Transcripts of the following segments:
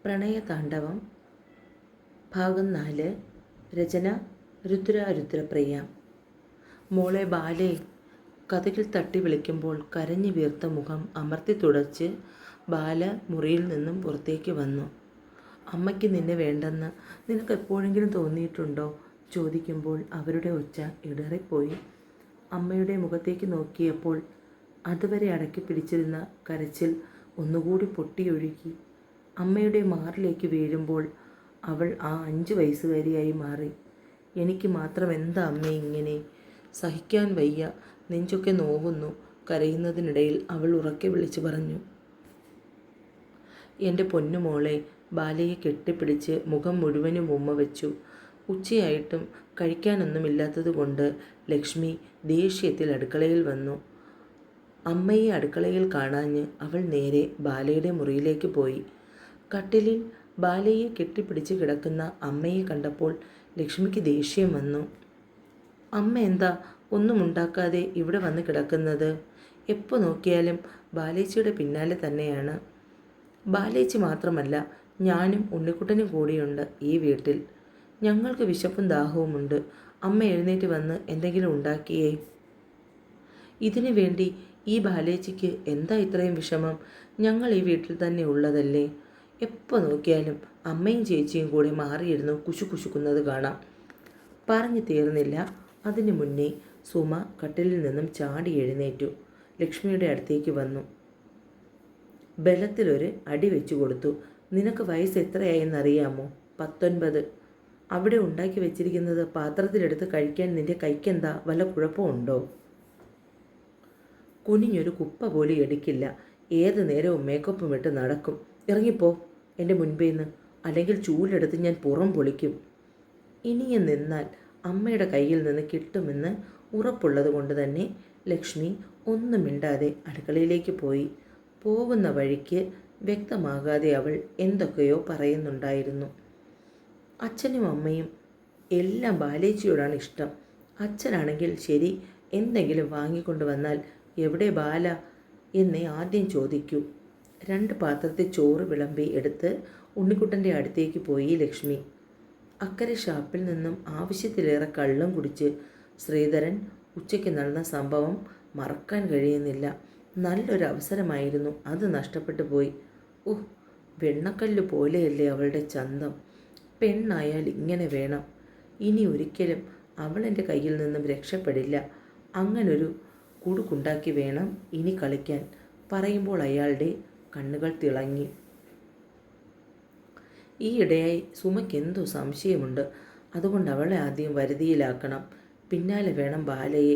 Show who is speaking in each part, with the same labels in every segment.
Speaker 1: പ്രണയതാണ്ഡവം ഭാഗം 4. രചന രുദ്രപ്രിയ. മോളെ ബാലേ. കതകിൽ തട്ടി വിളിക്കുമ്പോൾ കരഞ്ഞു വീർത്ത മുഖം അമർത്തി തുടച്ച് ബാല മുറിയിൽ നിന്നും പുറത്തേക്ക് വന്നു. അമ്മയ്ക്ക് നിന്നെ വേണ്ടെന്ന് നിനക്ക് എപ്പോഴെങ്കിലും തോന്നിയിട്ടുണ്ടോ? ചോദിക്കുമ്പോൾ അവരുടെ ഒച്ച ഇടറിപ്പോയി. അമ്മയുടെ മുഖത്തേക്ക് നോക്കിയപ്പോൾ അതുവരെ അടക്കി പിടിച്ചിരുന്ന കരച്ചിൽ ഒന്നുകൂടി പൊട്ടിയൊഴുകി. അമ്മയുടെ മാറിലേക്ക് വീഴുമ്പോൾ അവൾ ആ 5 വയസ്സുകാരിയായി മാറി. എനിക്ക് മാത്രം എന്താ അമ്മേ ഇങ്ങനെ? സഹിക്കാൻ വയ്യ, നെഞ്ചൊക്കെ നോവുന്നു. കരയുന്നതിനിടയിൽ അവൾ ഉറക്കെ വിളിച്ചു പറഞ്ഞു. എൻ്റെ പൊന്നുമോളെ. ബാലയെ കെട്ടിപ്പിടിച്ച് മുഖം മുഴുവനും ഉമ്മ വെച്ചു. ഉച്ചയായിട്ടും കഴിക്കാനൊന്നുമില്ലാത്തത് കൊണ്ട് ലക്ഷ്മി ദേഷ്യത്തിൽ അടുക്കളയിൽ വന്നു. അമ്മയെ അടുക്കളയിൽ കാണാഞ്ഞ് അവൾ നേരെ ബാലയുടെ മുറിയിലേക്ക് പോയി. കട്ടിലിൽ ബാലയെ കെട്ടിപ്പിടിച്ച് കിടക്കുന്ന അമ്മയെ കണ്ടപ്പോൾ ലക്ഷ്മിക്ക് ദേഷ്യം വന്നു. അമ്മ എന്താ ഒന്നും ഉണ്ടാക്കാതെ ഇവിടെ വന്ന് കിടക്കുന്നത്? എപ്പോൾ നോക്കിയാലും ബാലേച്ചിയുടെ പിന്നാലെ തന്നെയാണ്. ബാലേച്ചി മാത്രമല്ല, ഞാനും ഉണ്ണിക്കുട്ടനും കൂടിയുണ്ട് ഈ വീട്ടിൽ. ഞങ്ങൾക്ക് വിശപ്പും ദാഹവുമുണ്ട്. അമ്മ എഴുന്നേറ്റ് വന്ന് എന്തെങ്കിലും ഉണ്ടാക്കിയേ. ഇതിനു വേണ്ടി ഈ ബാലേച്ചിക്ക് എന്താ ഇത്രയും വിഷമം? ഞങ്ങൾ ഈ വീട്ടിൽ തന്നെ ഉള്ളതല്ലേ? എപ്പോൾ നോക്കിയാലും അമ്മയും ചേച്ചിയും കൂടെ മാറിയിരുന്നു കുശുകുശുക്കുന്നത് കാണാം. പറഞ്ഞു തീർന്നില്ല. അതിനു മുന്നേ സുമ കട്ടിലിൽ നിന്നും ചാടി എഴുന്നേറ്റു ലക്ഷ്മിയുടെ അടുത്തേക്ക് വന്നു. ബലത്തിലൊരു അടി വെച്ചു കൊടുത്തു. നിനക്ക് വയസ്സ് എത്രയായെന്നറിയാമോ? 19. അവിടെ ഉണ്ടാക്കി വെച്ചിരിക്കുന്നത് പാത്രത്തിലെടുത്ത് കഴിക്കാൻ നിന്റെ കൈക്കെന്താ വല്ല കുഴപ്പമുണ്ടോ? കുനിഞ്ഞൊരു കുപ്പ പോലും എടുക്കില്ല. ഏത് നേരവും മേക്കപ്പും ഇട്ട് നടക്കും. ഇറങ്ങിപ്പോ എൻ്റെ മുൻപേന്ന്, അല്ലെങ്കിൽ ചൂലെടുത്ത് ഞാൻ പുറം പൊളിക്കും. ഇനിയും നിന്നാൽ അമ്മയുടെ കയ്യിൽ നിന്ന് കിട്ടുമെന്ന് ഉറപ്പുള്ളത് കൊണ്ട് തന്നെ ലക്ഷ്മി ഒന്നും മിണ്ടാതെ അടുക്കളയിലേക്ക് പോയി. പോകുന്ന വഴിക്ക് വ്യക്തമാകാതെ അവൾ എന്തൊക്കെയോ പറയുന്നുണ്ടായിരുന്നു. അച്ഛനും അമ്മയും എല്ലാം ബാലേച്ചിയോടാണ് ഇഷ്ടം. അച്ഛനാണെങ്കിൽ ശരി, എന്തെങ്കിലും വാങ്ങിക്കൊണ്ട് വന്നാൽ എവിടെ ബാല എന്നേ ആദ്യം ചോദിക്കൂ. 2 പാത്രത്തിൽ ചോറ് വിളമ്പി എടുത്ത് ഉണ്ണിക്കുട്ടൻ്റെ അടുത്തേക്ക് പോയി ലക്ഷ്മി. അക്കരെ ഷാപ്പിൽ നിന്നും ആവശ്യത്തിലേറെ കള്ളും കുടിച്ച് ശ്രീധരൻ ഉച്ചയ്ക്ക് നടന്ന സംഭവം മറക്കാൻ കഴിയുന്നില്ല. നല്ലൊരു അവസരമായിരുന്നു, അത് നഷ്ടപ്പെട്ടു പോയി. വെണ്ണക്കല്ല് പോലെയല്ലേ അവളുടെ ചന്തം. പെണ്ണായാൽ ഇങ്ങനെ വേണം. ഇനി ഒരിക്കലും അവൾ എൻ്റെ കയ്യിൽ നിന്നും രക്ഷപ്പെടില്ല. അങ്ങനൊരു കുടുക്കുണ്ടാക്കി വേണം ഇനി കളിക്കാൻ. പറയുമ്പോൾ അയാളുടെ കണ്ണുകൾ തിളങ്ങി. ഈയിടെയായി സുമയ്ക്ക് എന്തോ സംശയമുണ്ട്. അതുകൊണ്ട് അവളെ ആദ്യം വരുതിയിലാക്കണം. പിന്നാലെ വേണം ബാലയെ.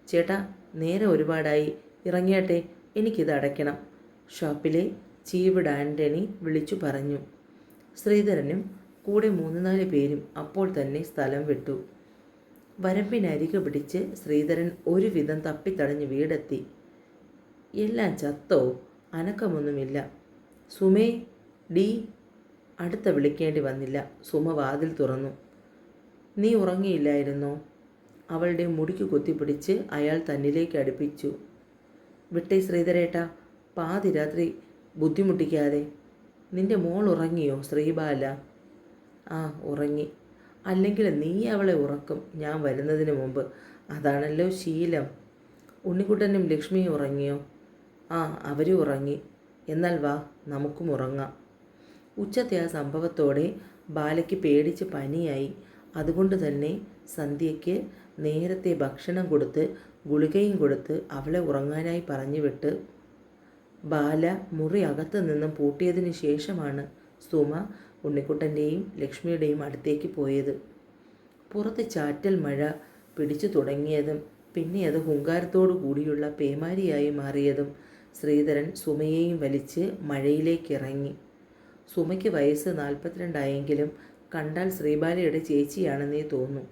Speaker 1: ചേട്ടാ, നേരെ ഒരുപാടായി, ഇറങ്ങിയാട്ടെ, എനിക്കിത് അടയ്ക്കണം, ഷോപ്പിലെ ചീഫ് ആൻ്റണി വിളിച്ചു പറഞ്ഞു. ശ്രീധരനും കൂടെ 3-4 പേരും അപ്പോൾ തന്നെ സ്ഥലം വിട്ടു. വരമ്പിനരികെ പിടിച്ച് ശ്രീധരൻ ഒരുവിധം തപ്പിത്തടഞ്ഞ് വീടെത്തി. എല്ലാം ചത്തോ? അനക്കമൊന്നുമില്ല. സുമേ, ഡി. അടുത്ത വിളിക്കേണ്ടി വന്നില്ല. സുമ വാതിൽ തുറന്നു. നീ ഉറങ്ങിയില്ലായിരുന്നോ? അവളുടെ മുടിക്ക് കുത്തിപ്പിടിച്ച് അയാൾ തന്നിലേക്ക് അടുപ്പിച്ചു. വിട്ടേ ശ്രീധരേട്ടാ, പാതിരാത്രി ബുദ്ധിമുട്ടിക്കാതെ. നിന്റെ മോൾ ഉറങ്ങിയോ ശ്രീബാല? ആ, ഉറങ്ങി. അല്ലെങ്കിൽ നീ അവളെ ഉറക്കും ഞാൻ വരുന്നതിന് മുമ്പ്. അതാണല്ലോ ശീലം. ഉണ്ണിക്കുട്ടനും ലക്ഷ്മിയും ഉറങ്ങിയോ? ആ, അവരും ഉറങ്ങി. എന്നാൽ വാ, നമുക്കും ഉറങ്ങാം. ഉച്ചത്തെ ആ സംഭവത്തോടെ ബാലയ്ക്ക് പേടിച്ച് പനിയായി. അതുകൊണ്ട് തന്നെ സന്ധ്യയ്ക്ക് നേരത്തെ ഭക്ഷണം കൊടുത്ത് ഗുളികയും കൊടുത്ത് അവളെ ഉറങ്ങാനായി പറഞ്ഞു വിട്ട് ബാല മുറി അകത്ത് നിന്നും പൂട്ടിയതിന് ശേഷമാണ് സുമ ഉണ്ണിക്കുട്ടൻ്റെയും ലക്ഷ്മിയുടെയും അടുത്തേക്ക് പോയത്. പുറത്ത് ചാറ്റൽ മഴ പിടിച്ചു തുടങ്ങിയതും പിന്നെ അത് ഹുങ്കാരത്തോടു കൂടിയുള്ള പേമാരിയായി മാറിയതും ശ്രീധരൻ സുമയെയും വലിച്ച് മഴയിലേക്ക് ഇറങ്ങി. സുമയ്ക്ക് വയസ്സ് 42 ആയെങ്കിലും കണ്ടാൽ ശ്രീബാലയുടെ ചേച്ചിയാണെന്നേ തോന്നും.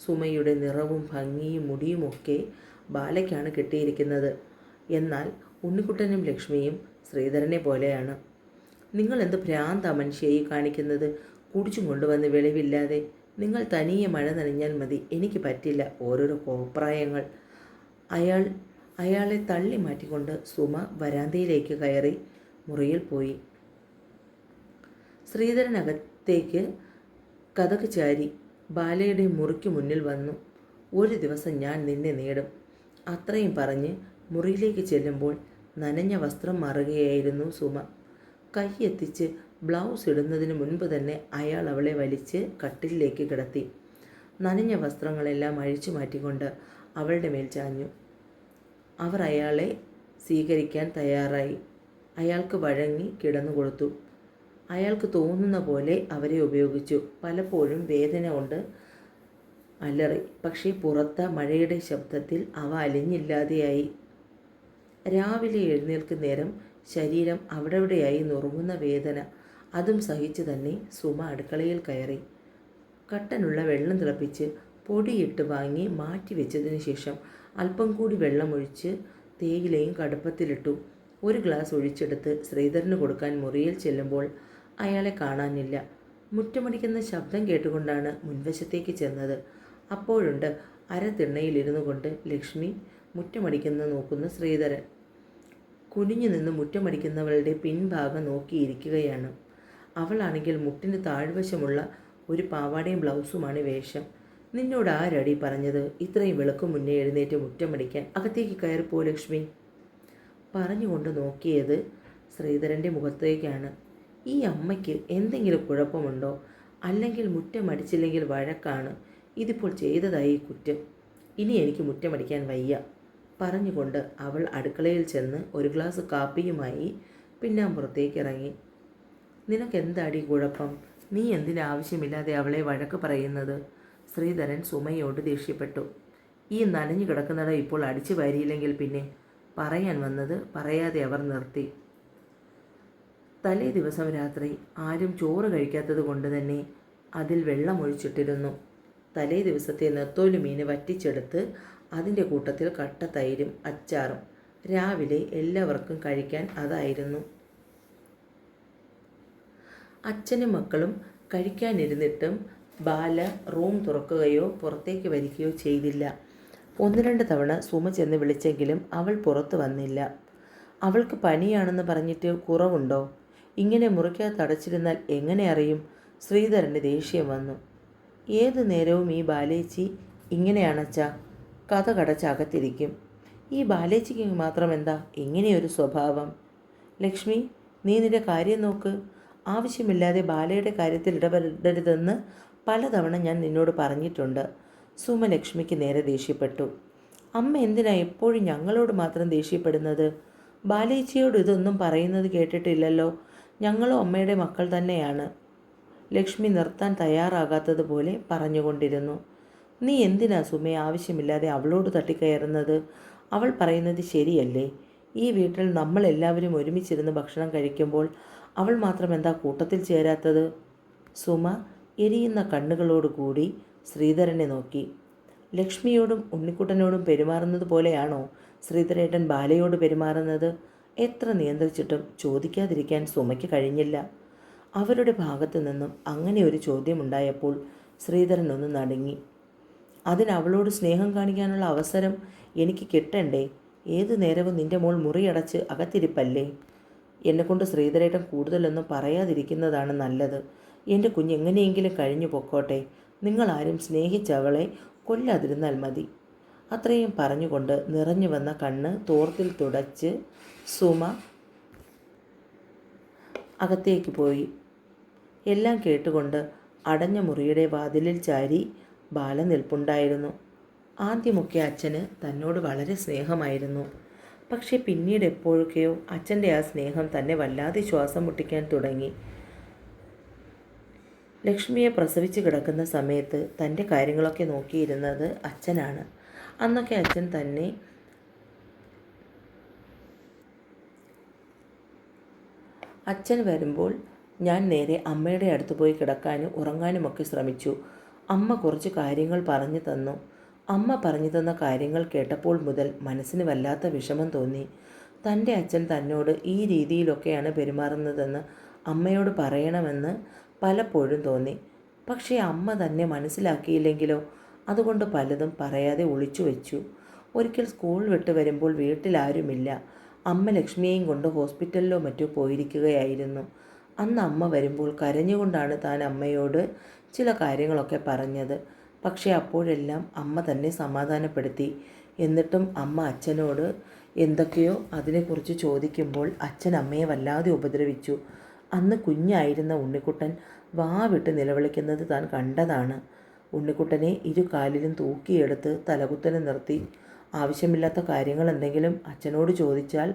Speaker 1: സുമയുടെ നിറവും ഭംഗിയും മുടിയുമൊക്കെ ബാലയ്ക്കാണ് കിട്ടിയിരിക്കുന്നത്. എന്നാൽ ഉണ്ണിക്കുട്ടനും ലക്ഷ്മിയും ശ്രീധരനെ പോലെയാണ്. നിങ്ങൾ എന്ത് ഭ്രാന്താ മനുഷ്യയായി കാണിക്കുന്നത്? കുടിച്ചും കൊണ്ടുവന്ന് വെളിവില്ലാതെ. നിങ്ങൾ തനിയെ മഴ നനഞ്ഞാൽ മതി, എനിക്ക് പറ്റില്ല ഓരോരോ കോപ്രായങ്ങൾ. അയാളെ തള്ളി മാറ്റിക്കൊണ്ട് സുമ വരാന്തയിലേക്ക് കയറി മുറിയിൽ പോയി. ശ്രീധരനകത്തേക്ക് കതക് ചാരി ബാലയുടെ മുറിക്ക് മുന്നിൽ വന്നു. ഒരു ദിവസം ഞാൻ നിന്നെ നേടും. അത്രയും പറഞ്ഞ് മുറിയിലേക്ക് ചെല്ലുമ്പോൾ നനഞ്ഞ വസ്ത്രം മാറുകയായിരുന്നു സുമ. കൈയെത്തിച്ച് ബ്ലൗസ് ഇടുന്നതിന് മുൻപ് തന്നെ അയാൾ അവളെ വലിച്ച് കട്ടിലിലേക്ക് കിടത്തി. നനഞ്ഞ വസ്ത്രങ്ങളെല്ലാം അഴിച്ചു മാറ്റിക്കൊണ്ട് അവളുടെ മേൽ ചാഞ്ഞു. അവർ അയാളെ സ്വീകരിക്കാൻ തയ്യാറായി. അയാൾക്ക് വഴങ്ങി കിടന്നു കൊടുത്തു. അയാൾക്ക് തോന്നുന്ന പോലെ അവരെ ഉപയോഗിച്ചു. പലപ്പോഴും വേദന കൊണ്ട് അലറി. പക്ഷേ പുറത്ത മഴയുടെ ശബ്ദത്തിൽ അവ അലിഞ്ഞില്ലാതെയായി. രാവിലെ എഴുന്നേൽക്കുന്ന നേരം ശരീരം അവിടെവിടെയായി നുറുങ്ങുന്ന വേദന. അതും സഹിച്ച് തന്നെ സുമ അടുക്കളയിൽ കയറി. കട്ടനുള്ള വെള്ളം തിളപ്പിച്ച് പൊടിയിട്ട് വാങ്ങി മാറ്റി വെച്ചതിന് ശേഷം അല്പം കൂടി വെള്ളമൊഴിച്ച് തേയിലയും കടുപ്പത്തിലിട്ടു. ഒരു ഗ്ലാസ് ഒഴിച്ചെടുത്ത് ശ്രീധരന് കൊടുക്കാൻ മുറിയിൽ ചെല്ലുമ്പോൾ അയാളെ കാണാനില്ല. മുറ്റമടിക്കുന്ന ശബ്ദം കേട്ടുകൊണ്ടാണ് മുൻവശത്തേക്ക് ചെന്നത്. അപ്പോഴുണ്ട് അരത്തിണ്ണയിലിരുന്നു കൊണ്ട് ലക്ഷ്മി മുറ്റമടിക്കുന്ന നോക്കുന്ന ശ്രീധരൻ. കുനിഞ്ഞു നിന്ന് മുറ്റമടിക്കുന്നവളുടെ പിൻഭാഗം നോക്കിയിരിക്കുകയാണ്. അവളാണെങ്കിൽ മുട്ടിന് താഴ്വശമുള്ള ഒരു പാവാടയും ബ്ലൗസുമാണ് വേഷം. നിന്നോട് ആരടി പറഞ്ഞത് ഇത്രയും വെളുക്കു മുന്നേ എഴുന്നേറ്റ് മുറ്റമടിക്കാൻ? അകത്തേക്ക് കയറിപ്പോ ലക്ഷ്മി. പറഞ്ഞുകൊണ്ട് നോക്കിയത് ശ്രീധരൻ്റെ മുഖത്തേക്കാണ്. ഈ അമ്മയ്ക്ക് എന്തെങ്കിലും കുഴപ്പമുണ്ടോ? അല്ലെങ്കിൽ മുറ്റമടിച്ചില്ലെങ്കിൽ വഴക്കാണ്. ഇതിപ്പോൾ ചെയ്തതായി കുറ്റം. ഇനി എനിക്ക് മുറ്റമടിക്കാൻ വയ്യ പറഞ്ഞുകൊണ്ട് അവൾ അടുക്കളയിൽ ചെന്ന് ഒരു ഗ്ലാസ് കാപ്പിയുമായി പിന്നാമ്പുറത്തേക്ക് ഇറങ്ങി. നിനക്കെന്താടി കുഴപ്പം? നീ എന്തിനാവശ്യമില്ലാതെ അവളെ വഴക്ക് പറയുന്നത്? ശ്രീധരൻ സുമയോട് ദേഷ്യപ്പെട്ടു. ഈ നനഞ്ഞു കിടക്കുന്നിടം ഇപ്പോൾ അടിച്ചു വാരിയില്ലെങ്കിൽ പിന്നെ? പറയാൻ വന്നത് പറയാതെ അവർ നിർത്തി. തലേ ദിവസം രാത്രി ആരും ചോറ് കഴിക്കാത്തത് കൊണ്ട് തന്നെ അതിൽ വെള്ളമൊഴിച്ചിട്ടിരുന്നു. തലേ ദിവസത്തെ നെത്തോലി മീൻ വറ്റിച്ചെടുത്ത് അതിൻ്റെ കൂട്ടത്തിൽ കട്ട തൈരും അച്ചാറും. രാവിലെ എല്ലാവർക്കും കഴിക്കാൻ അതായിരുന്നു. അച്ഛനും മക്കളും കഴിക്കാനിരുന്നിട്ടും ബാല റൂം തുറക്കുകയോ പുറത്തേക്ക് വരികയോ ചെയ്തില്ല. 1-2 തവണ സുമ ചെന്ന് വിളിച്ചെങ്കിലും അവൾ പുറത്തു വന്നില്ല. അവൾക്ക് പനിയാണെന്ന് പറഞ്ഞിട്ട് കുറവുണ്ടോ? ഇങ്ങനെ മുറിക്കകത്ത് അടച്ചിരുന്നാൽ എങ്ങനെ അറിയും? ശ്രീധരന് ദേഷ്യം വന്നു. ഏതു നേരവും ഈ ബാലേച്ചി ഇങ്ങനെയാണച്ചാ, കഥ കടച്ച് അകത്തിരിക്കും. ഈ ബാലേച്ചിക്ക് മാത്രം എന്താ ഇങ്ങനെയൊരു സ്വഭാവം? ലക്ഷ്മി, നീ നിന്റെ കാര്യം നോക്ക്. ആവശ്യമില്ലാതെ ബാലയുടെ കാര്യത്തിൽ ഇടപെടരുതെന്ന് പലതവണ ഞാൻ നിന്നോട് പറഞ്ഞിട്ടുണ്ട്. സുമ ലക്ഷ്മിക്ക് നേരെ ദേഷ്യപ്പെട്ടു. അമ്മ എന്തിനാ എപ്പോഴും ഞങ്ങളോട് മാത്രം ദേഷ്യപ്പെടുന്നത്? ബാലേച്ചിയോട് ഇതൊന്നും പറയുന്നത് കേട്ടിട്ടില്ലല്ലോ. ഞങ്ങളും അമ്മയുടെ മക്കൾ തന്നെയാണ്. ലക്ഷ്മി നിർത്താൻ തയ്യാറാകാത്തതുപോലെ പറഞ്ഞുകൊണ്ടിരുന്നു. നീ എന്തിനാ സുമയെ ആവശ്യമില്ലാതെ അവളോട് തട്ടിക്കയറുന്നത്? അവൾ പറയുന്നത് ശരിയല്ലേ? ഈ വീട്ടിൽ നമ്മളെല്ലാവരും ഒരുമിച്ചിരുന്ന് ഭക്ഷണം കഴിക്കുമ്പോൾ അവൾ മാത്രം എന്താ കൂട്ടത്തിൽ ചേരാത്തത്? സുമ എരിയുന്ന കണ്ണുകളോടുകൂടി ശ്രീധരനെ നോക്കി. ലക്ഷ്മിയോടും ഉണ്ണിക്കുട്ടനോടും പെരുമാറുന്നത് പോലെയാണോ ശ്രീധരേട്ടൻ ബാലയോട് പെരുമാറുന്നത്? എത്ര നിയന്ത്രിച്ചിട്ടും ചോദിക്കാതിരിക്കാൻ സുമയ്ക്ക് കഴിഞ്ഞില്ല. അവരുടെ ഭാഗത്തു നിന്നും അങ്ങനെ ഒരു ചോദ്യമുണ്ടായപ്പോൾ ശ്രീധരൻ ഒന്ന് നടുങ്ങി. അതിനവളോട് സ്നേഹം കാണിക്കാനുള്ള അവസരം എനിക്ക് കിട്ടണ്ടേ? ഏതു നേരവും നിൻ്റെ മോൾ മുറിയടച്ച് അകത്തിരിപ്പല്ലേ? എന്നെക്കൊണ്ട് ശ്രീധരേട്ടൻ കൂടുതലൊന്നും പറയാതിരിക്കുന്നതാണ് നല്ലത്. എൻ്റെ കുഞ്ഞ് എങ്ങനെയെങ്കിലും കഴിഞ്ഞു പൊക്കോട്ടെ. നിങ്ങളാരും സ്നേഹിച്ചവളെ കൊല്ലാതിരുന്നാൽ മതി. അത്രയും പറഞ്ഞുകൊണ്ട് നിറഞ്ഞു വന്ന കണ്ണ് തോർത്തിൽ തുടച്ച് സുമ അകത്തേക്ക് പോയി. എല്ലാം കേട്ടുകൊണ്ട് അടഞ്ഞ മുറിയുടെ വാതിലിൽ ചാരി ബാല നിൽപ്പുണ്ടായിരുന്നു. ആദ്യമൊക്കെ അച്ഛന് തന്നോട് വളരെ സ്നേഹമായിരുന്നു. പക്ഷേ പിന്നീട് എപ്പോഴൊക്കെയോ അച്ഛൻ്റെ ആ സ്നേഹം തന്നെ വല്ലാതെ ശ്വാസം മുട്ടിക്കാൻ തുടങ്ങി. ലക്ഷ്മിയെ പ്രസവിച്ച് കിടക്കുന്ന സമയത്ത് തൻ്റെ കാര്യങ്ങളൊക്കെ നോക്കിയിരുന്നത് അച്ഛനാണ്. അന്നൊക്കെ അച്ഛൻ തന്നെ അച്ഛൻ വരുമ്പോൾ ഞാൻ നേരെ അമ്മയുടെ അടുത്ത് പോയി കിടക്കാനും ഉറങ്ങാനുമൊക്കെ ശ്രമിച്ചു. അമ്മ കുറച്ച് കാര്യങ്ങൾ പറഞ്ഞു തന്നു. അമ്മ പറഞ്ഞു തന്ന കാര്യങ്ങൾ കേട്ടപ്പോൾ മുതൽ മനസ്സിന് വല്ലാത്ത വിഷമം തോന്നി. തൻ്റെ അച്ഛൻ തന്നോട് ഈ രീതിയിലൊക്കെയാണ് പെരുമാറുന്നതെന്ന് അമ്മയോട് പറയണമെന്ന് പലപ്പോഴും തോന്നി. പക്ഷേ അമ്മ തന്നെ മനസ്സിലാക്കിയില്ലെങ്കിലോ? അതുകൊണ്ട് പലതും പറയാതെ ഒളിച്ചു വെച്ചു. ഒരിക്കൽ സ്കൂൾ വിട്ട് വരുമ്പോൾ വീട്ടിലാരുമില്ല. അമ്മ ലക്ഷ്മിയെയും കൊണ്ട് ഹോസ്പിറ്റലിലോ മറ്റോ പോയിരിക്കുകയായിരുന്നു. അന്ന് അമ്മ വരുമ്പോൾ കരഞ്ഞുകൊണ്ടാണ് താൻ അമ്മയോട് ചില കാര്യങ്ങളൊക്കെ പറഞ്ഞത്. പക്ഷേ അപ്പോഴെല്ലാം അമ്മ തന്നെ സമാധാനപ്പെടുത്തി. എന്നിട്ടും അമ്മ അച്ഛനോട് എന്തൊക്കെയോ അതിനെക്കുറിച്ച് ചോദിക്കുമ്പോൾ അച്ഛൻ അമ്മയെ വല്ലാതെ ഉപദ്രവിച്ചു. അന്ന് കുഞ്ഞായിരുന്ന ഉണ്ണിക്കുട്ടൻ വാ വിട്ട് നിലവിളിക്കുന്നത് താൻ കണ്ടതാണ്. ഉണ്ണിക്കുട്ടനെ ഇരു കാലിലും തൂക്കിയെടുത്ത് തലകുത്തനെ നിർത്തി. ആവശ്യമില്ലാത്ത കാര്യങ്ങൾ എന്തെങ്കിലും അച്ഛനോട് ചോദിച്ചാൽ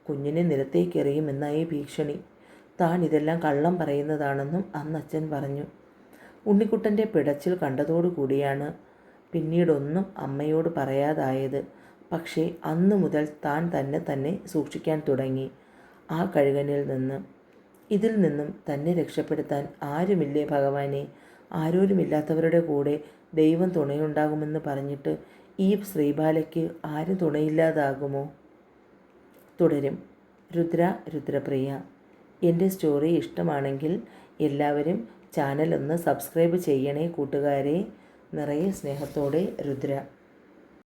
Speaker 1: കുഞ്ഞിനെ നിലത്തേക്കെറിയുമെന്നായി ഭീഷണി. താൻ ഇതെല്ലാം കള്ളം പറയുന്നതാണെന്നും അന്ന് അച്ഛൻ പറഞ്ഞു. ഉണ്ണിക്കുട്ടൻ്റെ പിടച്ചിൽ കണ്ടതോടുകൂടിയാണ് പിന്നീടൊന്നും അമ്മയോട് പറയാതായത്. പക്ഷേ അന്നു മുതൽ താൻ തന്നെ സൂക്ഷിക്കാൻ തുടങ്ങി ആ കഴുകനിൽ നിന്ന്. ഇതിൽ നിന്നും തന്നെ രക്ഷപ്പെടുത്താൻ ആരുമില്ലേ ഭഗവാനെ? ആരോരുമില്ലാത്തവരുടെ കൂടെ ദൈവം തുണയുണ്ടാകുമെന്ന് പറഞ്ഞിട്ട് ഈ ശ്രീബാലയ്ക്ക് ആരും തുണയില്ലാതാകുമോ? തുടരും. രുദ്രപ്രിയ. എൻ്റെ സ്റ്റോറി ഇഷ്ടമാണെങ്കിൽ എല്ലാവരും ചാനൽ ഒന്ന് സബ്സ്ക്രൈബ് ചെയ്യണേ കൂട്ടുകാരെ. നിറയെ സ്നേഹത്തോടെ രുദ്ര.